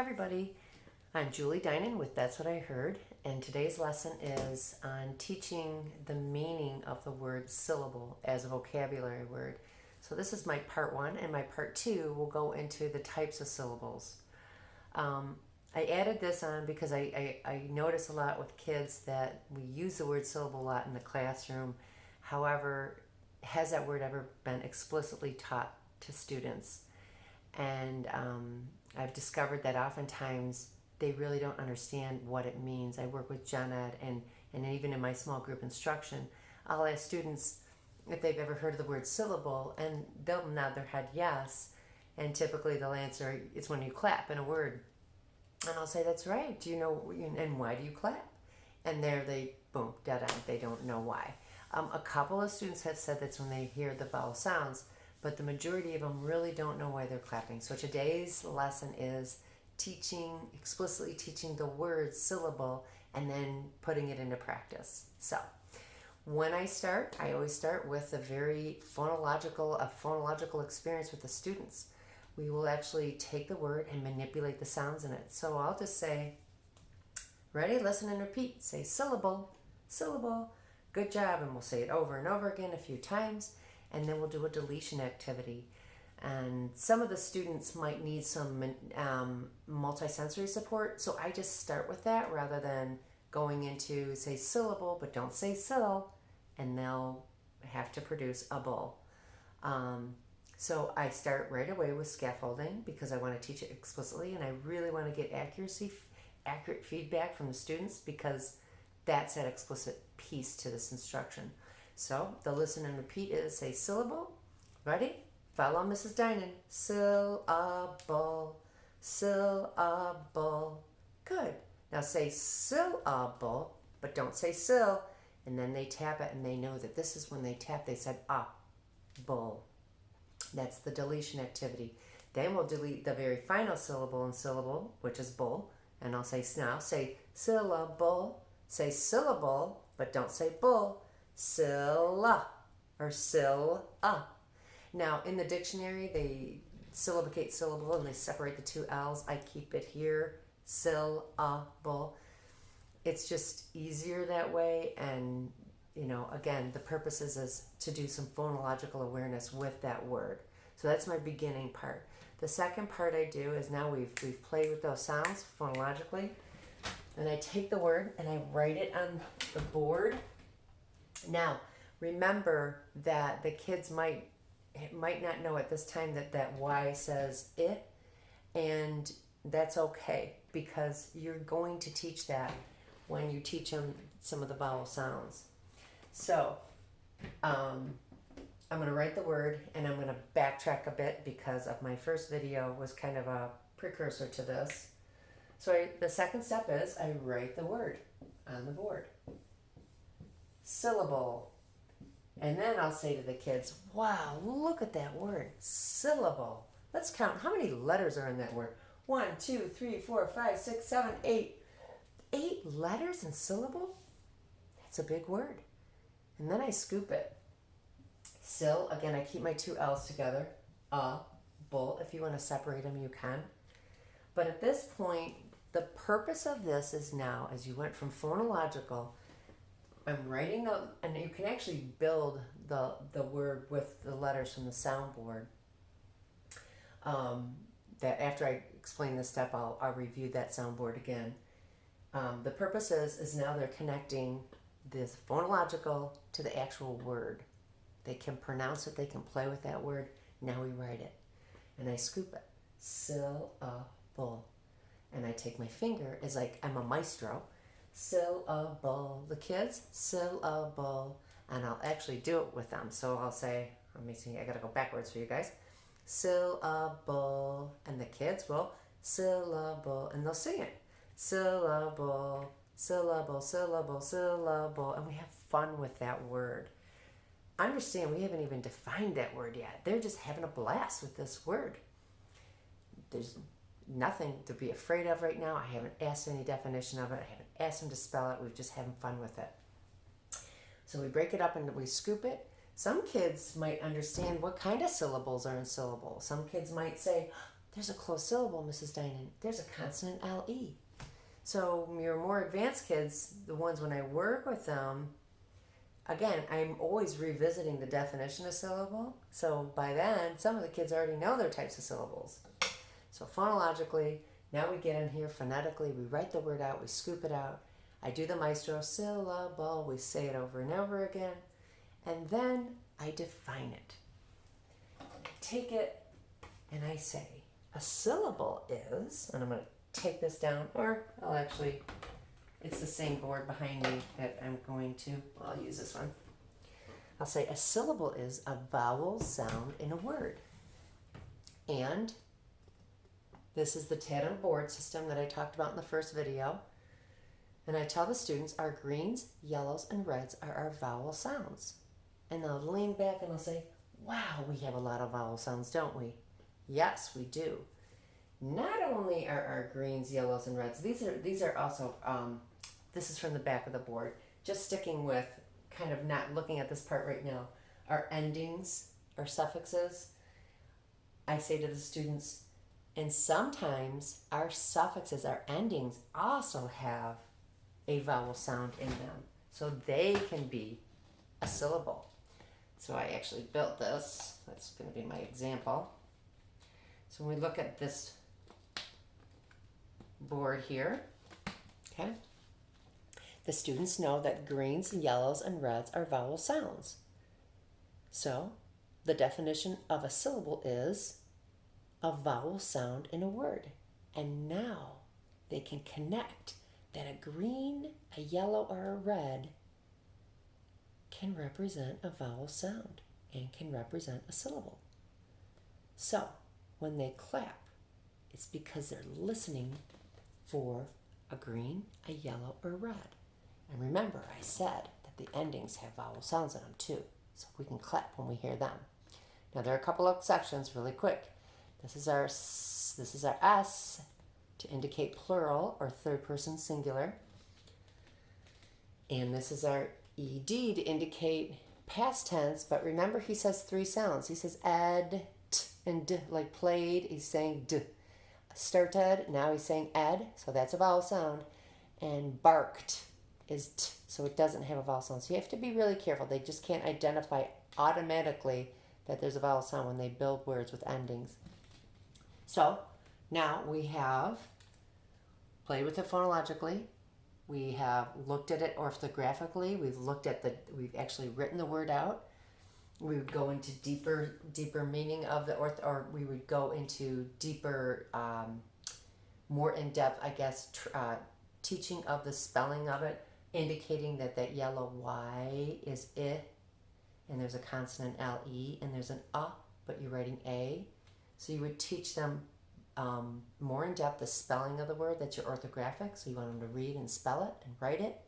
Hi everybody, I'm Julie Dinan with That's What I Heard, and today's lesson is on teaching the meaning of the word syllable as a vocabulary word. So this is my part one, and my part two will go into the types of syllables. I added this on because I notice a lot with kids that we use the word syllable a lot in the classroom. However, has that word ever been explicitly taught to students? And I've discovered that oftentimes they really don't understand what it means. I work with Gen Ed, and even in my small group instruction, I'll ask students if they've ever heard of the word syllable, and they'll nod their head yes, and typically they'll answer, it's when you clap in a word. And I'll say, that's right, do you know, and why do you clap? And there they, boom, dead end, they don't know why. A couple of students have said that's when they hear the vowel sounds, but the majority of them really don't know why they're clapping. So today's lesson is explicitly teaching the word syllable and then putting it into practice. So when I start, I always start with a phonological experience with the students. We will actually take the word and manipulate the sounds in it. So I'll just say, ready, listen and repeat. Say syllable, syllable, good job. And we'll say it over and over again a few times. And then we'll do a deletion activity. And some of the students might need some multisensory support, so I just start with that rather than going into, say, syllable, but don't say syll, and they'll have to produce a bull. So I start right away with scaffolding because I want to teach it explicitly, and I really want to get accurate feedback from the students because that's that explicit piece to this instruction. So the listen and repeat is say syllable. Ready? Follow Mrs. Dinan. Syllable, syllable. Good. Now say syllable, but don't say syll. And then they tap it and they know that this is when they tap, they said bull. That's the deletion activity. Then we'll delete the very final syllable in syllable, which is bull. And I'll say now, say syllable, say syllable, but don't say bull. Sylla or sylla. Now in the dictionary they syllabicate syllable and they separate the two L's. I keep it here, syllable. It's just easier that way, and again, the purpose is to do some phonological awareness with that word. So that's my beginning part. The second part I do is now we've played with those sounds phonologically, and I take the word and I write it on the board. Now, remember that the kids might not know at this time that Y says it, and that's okay because you're going to teach that when you teach them some of the vowel sounds. So, I'm going to write the word, and I'm going to backtrack a bit because of my first video was kind of a precursor to this. So the second step is I write the word on the board. Syllable. And then I'll say to the kids, wow, look at that word, syllable. Let's count how many letters are in that word. 1, 2, 3, 4, 5, 6, 7, 8. 8 letters in syllable? That's a big word. And then I scoop it. Syll, again, I keep my two L's together. Bull, if you want to separate them, you can. But at this point, the purpose of this is now, as you went from phonological, I'm writing up, and you can actually build the word with the letters from the soundboard. That after I explain this step, I'll review that soundboard again. The purpose is now they're connecting this phonological to the actual word. They can pronounce it, they can play with that word. Now we write it. And I scoop it. Syllable. And I take my finger, it's like I'm a maestro. Syllable. The kids, syllable. And I'll actually do it with them. So I'll say, let me see, I gotta go backwards for you guys. Syllable. And the kids will syllable. And they'll sing it. Syllable, syllable, syllable, syllable. And we have fun with that word. Understand, we haven't even defined that word yet. They're just having a blast with this word. There's nothing to be afraid of right now. I haven't asked any definition of it. I haven't asked them to spell it. We're just having fun with it. So we break it up and we scoop it. Some kids might understand what kind of syllables are in syllable. Some kids might say, there's a closed syllable, Mrs. Dinan. There's a consonant LE. So your more advanced kids, the ones when I work with them, again, I'm always revisiting the definition of syllable. So by then, some of the kids already know their types of syllables. So phonologically, now we get in here phonetically, we write the word out, we scoop it out. I do the maestro syllable, we say it over and over again, and then I define it. I take it and I say, a syllable is, and I'm going to take this down, or I'll actually, it's the same board behind me that I'm going to, I'll use this one. I'll say a syllable is a vowel sound in a word. And this is the Tandem board system that I talked about in the first video. And I tell the students our greens, yellows, and reds are our vowel sounds. And they'll lean back and they'll say, wow, we have a lot of vowel sounds, don't we? Yes, we do. Not only are our greens, yellows, and reds, these are also, this is from the back of the board, just sticking with kind of not looking at this part right now, our endings, our suffixes. I say to the students, and sometimes our suffixes, our endings also have a vowel sound in them. So they can be a syllable. So I actually built this. That's going to be my example. So when we look at this board here, okay, the students know that greens, yellows, and reds are vowel sounds. So the definition of a syllable is a vowel sound in a word. And now they can connect that a green, a yellow, or a red can represent a vowel sound and can represent a syllable. So when they clap, it's because they're listening for a green, a yellow, or red. And remember, I said that the endings have vowel sounds in them too, so we can clap when we hear them. Now there are a couple of exceptions really quick. This is our S to indicate plural or third person singular. And this is our ED to indicate past tense, but remember he says three sounds. He says ed, t, and d, like played, he's saying d. Started, now he's saying ed, so that's a vowel sound. And barked is t, so it doesn't have a vowel sound. So you have to be really careful. They just can't identify automatically that there's a vowel sound when they build words with endings. So now we have played with it phonologically. We have looked at it orthographically. We've actually written the word out. We would go into deeper meaning of the or we would go into deeper, more in-depth, I guess, teaching of the spelling of it, indicating that yellow Y is I, and there's a consonant LE, and there's an but you're writing A. So you would teach them more in depth the spelling of the word. That's your orthographic. So you want them to read and spell it and write it.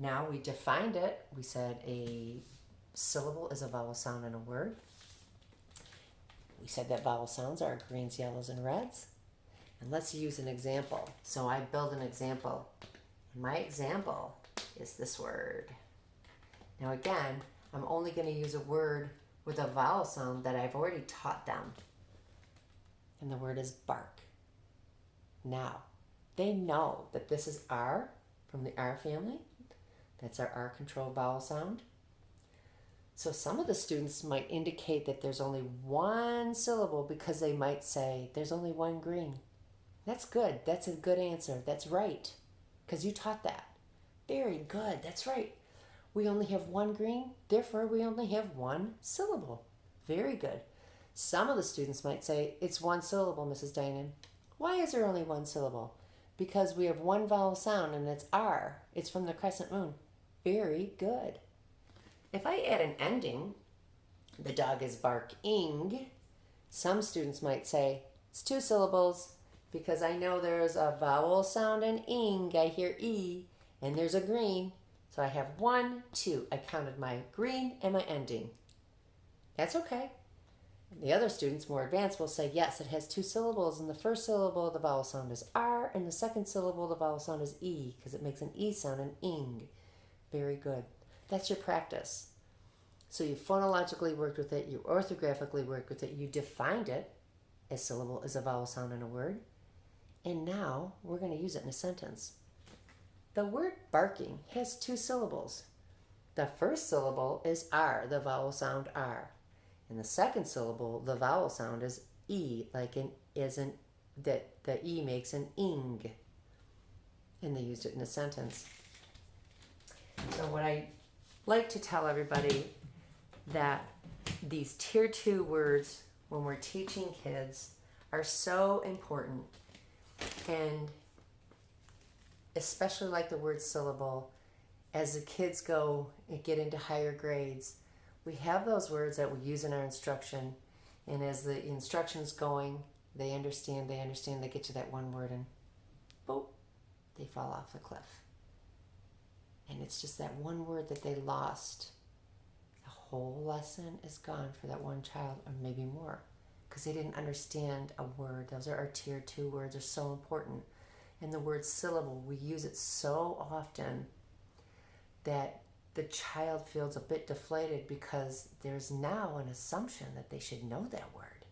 Now we defined it. We said a syllable is a vowel sound in a word. We said that vowel sounds are greens, yellows, and reds. And let's use an example. So I build an example. My example is this word. Now again, I'm only going to use a word with a vowel sound that I've already taught them. And the word is bark. Now, they know that this is R from the R family. That's our R controlled vowel sound. So some of the students might indicate that there's only one syllable because they might say there's only one green. That's good. That's a good answer. That's right. Because you taught that. Very good. That's right. We only have one green, therefore we only have one syllable. Very good. Some of the students might say, it's one syllable, Mrs. Dinan. Why is there only one syllable? Because we have one vowel sound and it's R. It's from the crescent moon. Very good. If I add an ending, the dog is barking, some students might say, it's two syllables because I know there's a vowel sound in ing. I hear E and there's a green. So I have 1, 2. I counted my green and my ending. That's okay. The other students, more advanced, will say, yes, it has two syllables. And the first syllable of the vowel sound is R, and the second syllable of the vowel sound is E, because it makes an E sound in ing. Very good. That's your practice. So you phonologically worked with it, you orthographically worked with it, you defined it, A syllable is a vowel sound in a word. And now we're going to use it in a sentence. The word barking has 2 syllables. The first syllable is R, the vowel sound R. In the second syllable, the vowel sound is E, like that the E makes an ing. And they used it in a sentence. So what I like to tell everybody that these tier 2 words when we're teaching kids are so important, and especially like the word syllable, as the kids go and get into higher grades, we have those words that we use in our instruction, and as the instruction's going, they understand, they get to that one word and boop, they fall off the cliff. And it's just that one word that they lost. The whole lesson is gone for that one child, or maybe more, because they didn't understand a word. Those are our tier 2 words, are so important. And the word syllable, we use it so often that the child feels a bit deflated because there's now an assumption that they should know that word.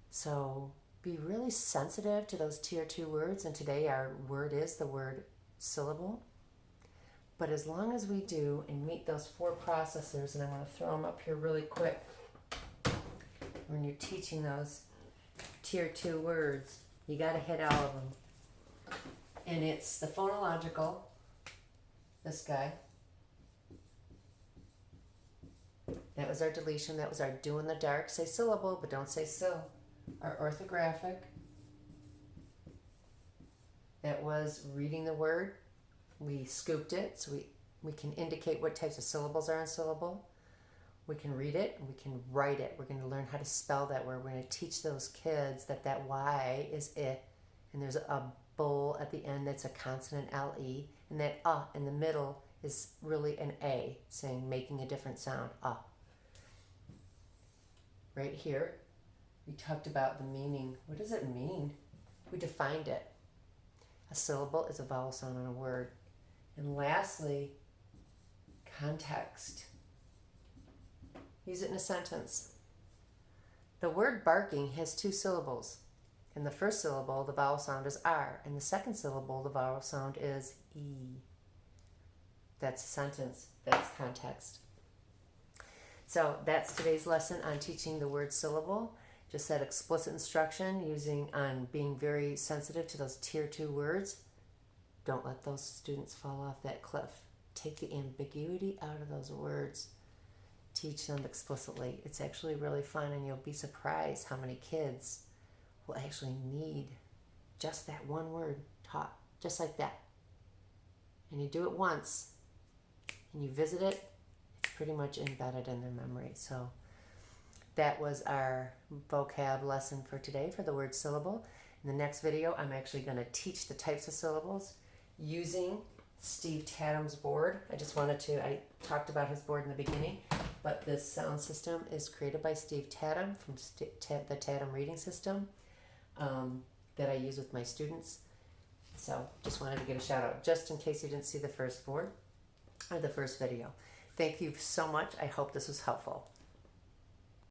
So be really sensitive to those tier 2 words, and today our word is the word syllable. But as long as we do and meet those 4 processors, and I'm going to throw them up here really quick, when you're teaching those tier 2 words, you got to hit all of them. And it's the phonological, this guy. That was our deletion. That was our do in the dark. Say syllable, but don't say syll. Our orthographic. That was reading the word. We scooped it, so we can indicate what types of syllables are in syllable. We can read it, and we can write it. We're going to learn how to spell that word. We're going to teach those kids that Y is it, and there's a bull at the end that's a consonant L-E, and that in the middle is really an A, making a different sound, Right here, we talked about the meaning. What does it mean? We defined it. A syllable is a vowel sound in a word. And lastly, context. Use it in a sentence. The word barking has 2 syllables. In the first syllable, the vowel sound is R. In the second syllable, the vowel sound is E. That's a sentence. That's context. So that's today's lesson on teaching the word syllable. Just that explicit instruction on being very sensitive to those tier 2 words. Don't let those students fall off that cliff. Take the ambiguity out of those words. Teach them explicitly. It's actually really fun, and you'll be surprised how many kids will actually need just that one word taught, just like that. And you do it once, and you visit it, it's pretty much embedded in their memory. So that was our vocab lesson for today for the word syllable. In the next video, I'm actually going to teach the types of syllables using Steve Tadam's board. I talked about his board in the beginning, but this sound system is created by Steve Tadam from the Tadam Reading System that I use with my students. So just wanted to give a shout out just in case you didn't see the first board or the first video. Thank you so much. I hope this was helpful.